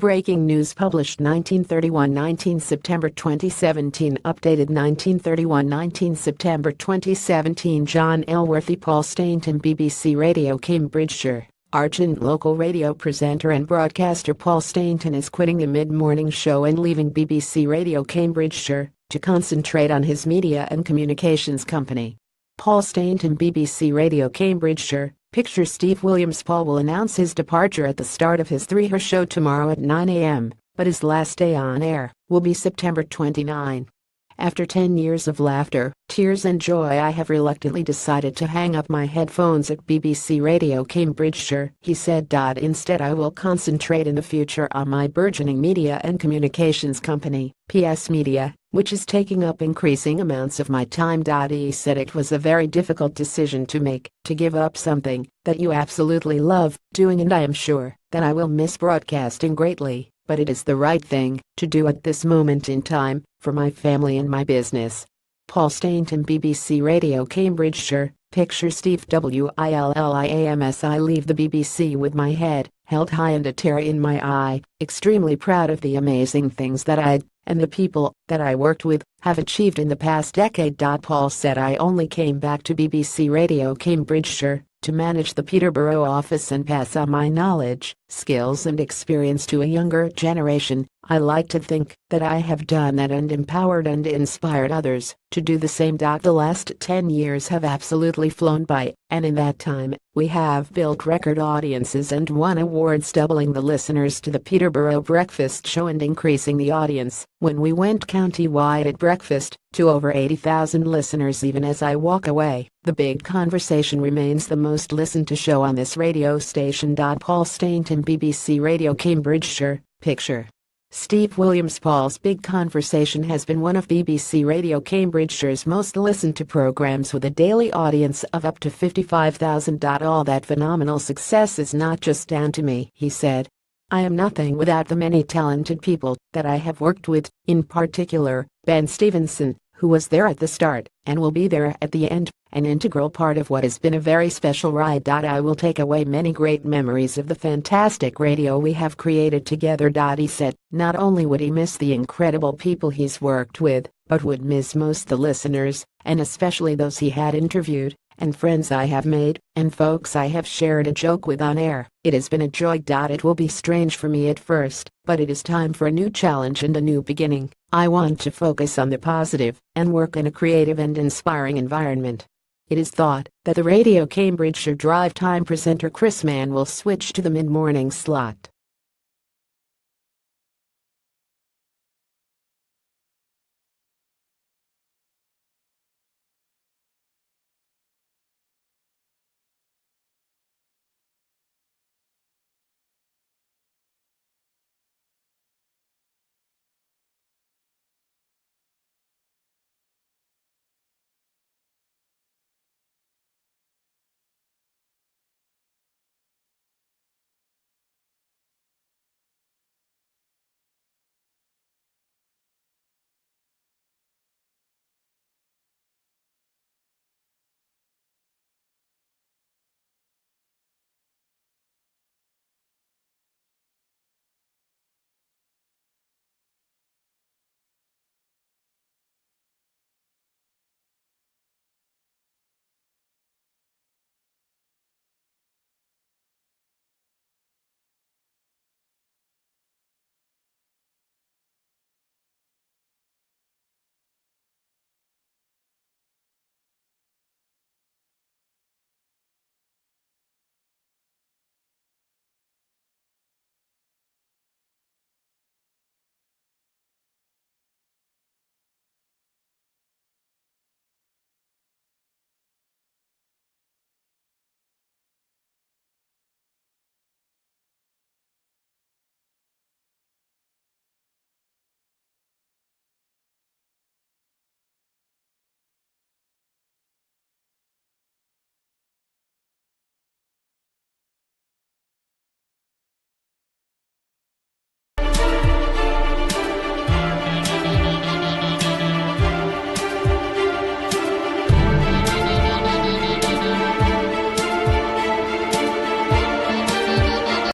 Breaking news published 1931-19 September 2017 updated 1931-19 September 2017 John Elworthy Paul Stainton BBC Radio Cambridgeshire Argent local radio presenter and broadcaster Paul Stainton is quitting the mid-morning show and leaving BBC Radio Cambridgeshire to concentrate on his media and communications company. Paul Stainton BBC Radio Cambridgeshire Picture Steve Williams Paul will announce his departure at the start of his 3-hour show tomorrow at 9 a.m., but his last day on air will be September 29. After 10 years of laughter, tears and joy, I have reluctantly decided to hang up my headphones at BBC Radio Cambridgeshire, he said. Instead I will concentrate in the future on my burgeoning media and communications company, PS Media, which is taking up increasing amounts of my time. He said it was a very difficult decision to make, to give up something that you absolutely love doing, and I am sure that I will miss broadcasting greatly, but it is the right thing to do at this moment in time, for my family and my business. Paul Stainton BBC Radio Cambridgeshire Picture Steve Williams I leave the BBC with my head held high and a tear in my eye, extremely proud of the amazing things that I and the people that I worked with have achieved in the past decade. Paul said, I only came back to BBC Radio Cambridgeshire to manage the Peterborough office and pass on my knowledge, skills and experience to a younger generation. I like to think that I have done that and empowered and inspired others to do the same. The last 10 years have absolutely flown by, and in that time, we have built record audiences and won awards, doubling the listeners to the Peterborough Breakfast Show and increasing the audience, when we went county-wide at breakfast, to over 80,000 listeners. Even as I walk away, The Big Conversation remains the most listened to show on this radio station. Paul Stainton BBC Radio Cambridgeshire Picture Steve Williams Paul's Big Conversation has been one of BBC Radio Cambridgeshire's most listened to programs, with a daily audience of up to 55,000. All that phenomenal success is not just down to me, he said. I am nothing without the many talented people that I have worked with, in particular, Ben Stevenson, who was there at the start and will be there at the end, an integral part of what has been a very special ride. I will take away many great memories of the fantastic radio we have created together. He said not only would he miss the incredible people he's worked with, but would miss most the listeners, and especially those he had interviewed, and friends I have made, and folks I have shared a joke with on air. It has been a joy. It will be strange for me at first, but it is time for a new challenge and a new beginning. I want to focus on the positive and work in a creative and inspiring environment. It is thought that the Radio Cambridgeshire drive time presenter Chris Mann will switch to the mid-morning slot.